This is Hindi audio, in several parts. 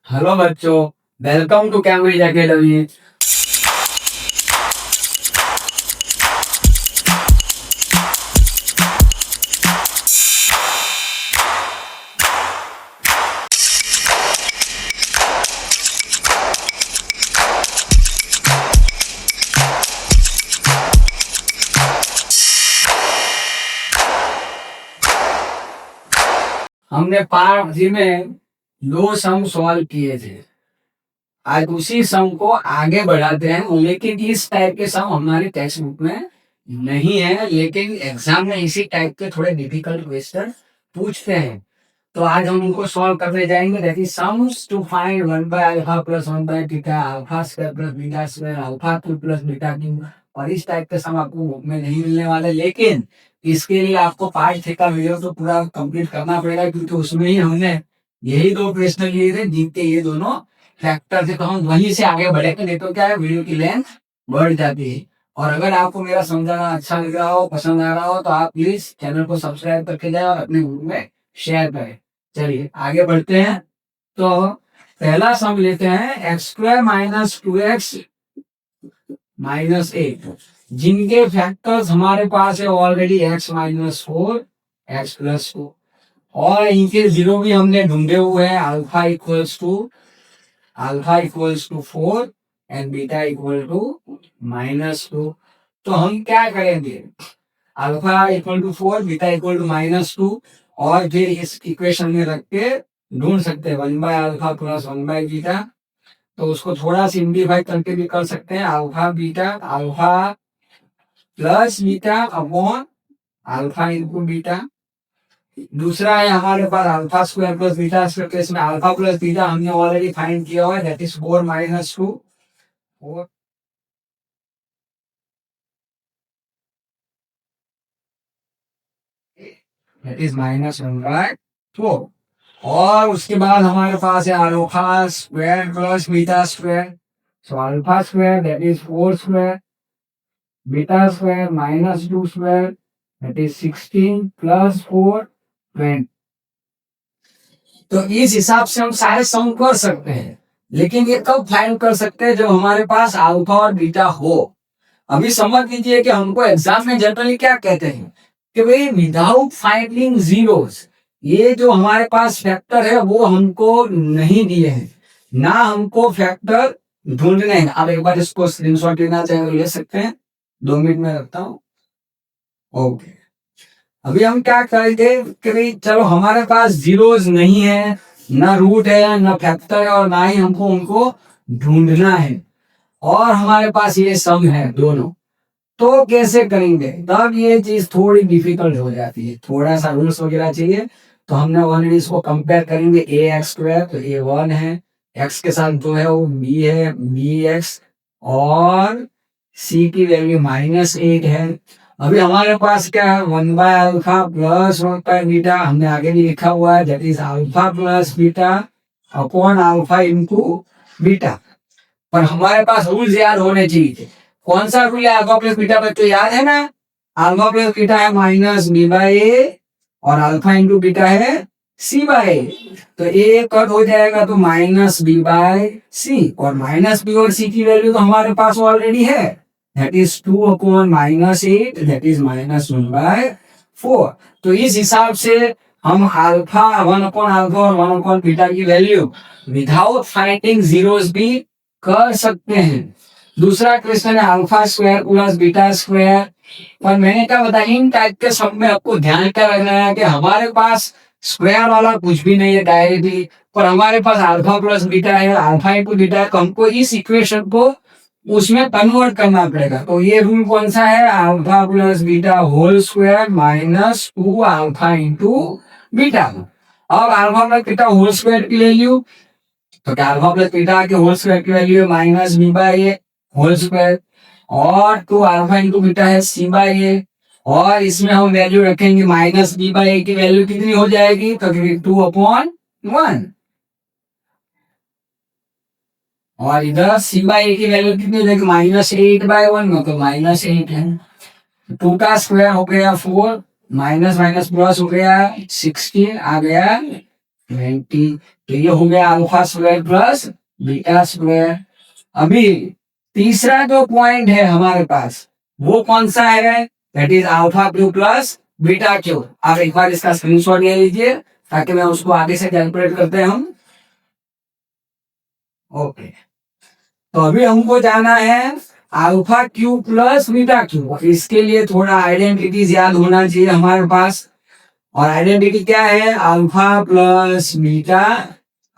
हेलो बच्चों, वेलकम टू कैम्ब्रिज एकेडमी। हमने पार्ट जी में लो सम सॉल्व किए थे। आज उसी सम को आगे बढ़ाते हैं, लेकिन इस टाइप के सम हमारे टेक्स्ट बुक में नहीं है, लेकिन एग्जाम में इसी टाइप के थोड़े डिफिकल्ट क्वेश्चन पूछते हैं। तो आज हम उनको सॉल्व करने जाएंगे। That is sums to find 1 by alpha plus 1 by theta, alpha square plus beta square, alpha cube plus beta cube. और इस टाइप के सम आपको बुक में नहीं मिलने वाले, लेकिन इसके लिए आपको पार्ट 6 का वीडियो तो पूरा कंप्लीट करना पड़ेगा, क्योंकि उसमें ही हमने यही दो प्रश्न लिए थे जिनके ये दोनों फैक्टर थे। तो हम वहीं से आगे बढ़ेंगे, नहीं तो क्या है, वीडियो की लेंथ बढ़ जाती है। और अगर आपको मेरा समझाना अच्छा लग रहा हो, पसंद आ रहा हो, तो आप प्लीज चैनल को सब्सक्राइब करके जाए और अपने ग्रुप में शेयर करें। चलिए आगे बढ़ते हैं। तो पहला सम लेते हैं x square minus 2x minus 8, जिनके फैक्टर्स हमारे पास है already x minus 4, x plus 4, और इनके जीरो भी हमने ढूंढे हुए हैं। Alpha equals to 4 and beta equal to -2। तो हम क्या करेंगे, alpha equal to 4, beta equal to -2, और फिर इस इक्वेशन में रख के ढूंढ सकते हैं 1 by alpha plus 1 by beta. तो उसको थोड़ा सिंप्लीफाई करके भी कर सकते हैं। Alpha plus beta upon alpha into beta. दूसरा है हमारे पास alpha square plus beta square, तो इसमें अल्फा प्लस बीटा हमने ऑलरेडी फाइंड किया हुआ है, that is 4 minus 2, 4 that is -1/4। और उसके बाद हमारे पास है alpha square plus beta square. So alpha square that is 4 square, beta square -2 square that is 16 plus 4 20। तो इस हिसाब से हम सारे सम कर सकते हैं, लेकिन ये कब फाइंड कर सकते हैं, जब हमारे पास अल्फा और बीटा हो। अभी समझ लीजिए कि हमको एग्जाम में जनरली क्या कहते हैं कि भाई विदाउट फाइंडिंग जीरोस, ये जो हमारे पास फैक्टर है वो हमको नहीं दिए हैं, ना हमको फैक्टर ढूंढने हैं। आप एक बार इसको स्क्रीनशॉट लेना चाहें तो ले सकते हैं, 2 मिनट में रखता हूँ। ओके, अभी हम क्या करेंगे कि भाई चलो हमारे पास जीरोस नहीं है, ना रूट है, ना फैक्टर है, और ना ही हमको उनको ढूंढना है, और हमारे पास ये सम है दोनों। तो कैसे करेंगे, तब ये चीज थोड़ी डिफिकल्ट हो जाती है, थोड़ा सा रूल्स वगैरह चाहिए। तो हमने ऑलरेडी इसको कंपेयर करेंगे, ए एक्स स्क्वायर तो ए 1 है, एक्स के साथ जो है वो बी है, बी एक्स, और सी की वैल्यू -8 है। अभी हमारे पास क्या है, 1 by alpha plus 1 by beta, हमने आगे भी लिखा हुआ है, that is alpha plus beta upon alpha into beta. पर हमारे पास रूल्स याद होने चाहिए। कौन सा रूल है अल्फा प्लस बीटा, बच्चों याद है ना? अल्फा प्लस बीटा है -b/a, और अल्फा इंटू बीटा है c/a। तो a कट हो जाएगा तो -b/c, और -b और c की वैल्यू तो हमारे पास ऑलरेडी है, that is 2 upon -8, that is -1/4। तो इस हिसाब से हम अल्फा 1 अपॉन अल्फा और 1 अपॉन बीटा की वैल्यू विदाउट फाइंडिंग जीरोस भी कर सकते हैं। दूसरा क्वेश्चन है alpha square plus beta square. पर मैंने क्या बताया, इन टाइप के सब में आपको ध्यान क्या रखना है कि हमारे पास स्क्वायर वाला कुछ भी नहीं है डायरेक्टली, पर हमारे पास अल्फा प्लस बीटा है, अल्फा इंटू बीटा है, तो हमको इस इक्वेशन को उसमें कन्वर्ट करना पड़ेगा। तो ये रूल कौन सा है, alpha plus beta whole square -2 alpha into beta. अब alpha plus beta whole square की वैल्यू, तो क्या अल्फा प्लस बीटा के होल स्क्वायर की वैल्यू है -b/a होल स्क्वायर, और 2 अल्फा इंटू बीटा है c/a, और इसमें हम वैल्यू रखेंगे -b/a की वैल्यू कितनी हो जाएगी, तो 2 अपॉन 1, और इधर c/a की वैल्यू कितनी हो जाएगी, -8/1, मतलब -8 है। 2 का स्क्वायर हो गया 4, माइनस माइनस प्लस हो गया 16, आ गया 20। तो ये हो गया alpha square plus beta square. अभी तीसरा जो पॉइंट है हमारे पास वो कौन सा है, that is alpha Q plus beta Q. आप एक बार इसका स्क्रीनशॉट ले लीजिए ताकि मैं उसको आगे से कैलकुलेट करते हैं हम। ओके, तो अभी हमको जाना है alpha Q plus beta Q. इसके लिए थोड़ा आइडेंटिटीज याद होना चाहिए हमारे पास। और आइडेंटिटी क्या है, alpha plus beta,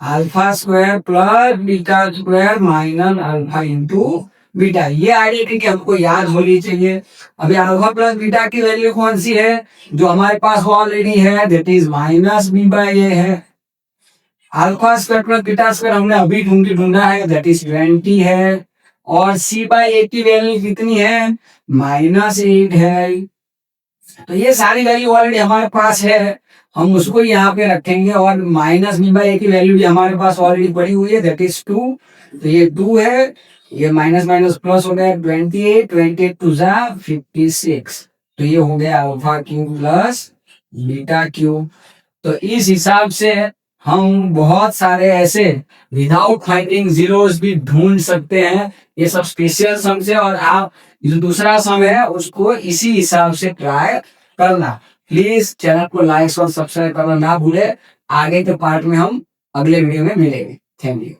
alpha square plus beta square minus alpha into beta. ये आइडेंटिटी हमको याद होनी चाहिए। अभी अल्फा प्लस बीटा की वैल्यू कौन सी है, जो हमारे पास ऑलरेडी है, that is minus b by a है। Alpha square plus beta square हमने अभी ढूंढा है, दैट इज 20 है। और सी बाई ए की वैल्यू कितनी है, -8 है। तो ये सारी वैल्यू ऑलरेडी हमारे पास है, हम उसको यहाँ पे रखेंगे। और माइनस बी बाई ए की वैल्यू भी हमारे पास ऑलरेडी पड़ी हुई है, दैट इज 2। तो ये 2 है, ये माइनस माइनस प्लस हो गया 28, 28 टू जा 56। तो ये हो गया alpha Q plus beta Q. तो इस हिसाब से हम बहुत सारे ऐसे विदाउट फाइंडिंग जीरोस भी ढूंढ सकते हैं। ये सब स्पेशल सम से, और आप जो दूसरा सम है उसको इसी हिसाब से ट्राई करना। प्लीज चैनल को लाइक और सब्सक्राइब करना ना भूले। आगे के पार्ट में हम अगले वीडियो में मिलेंगे। Thank you.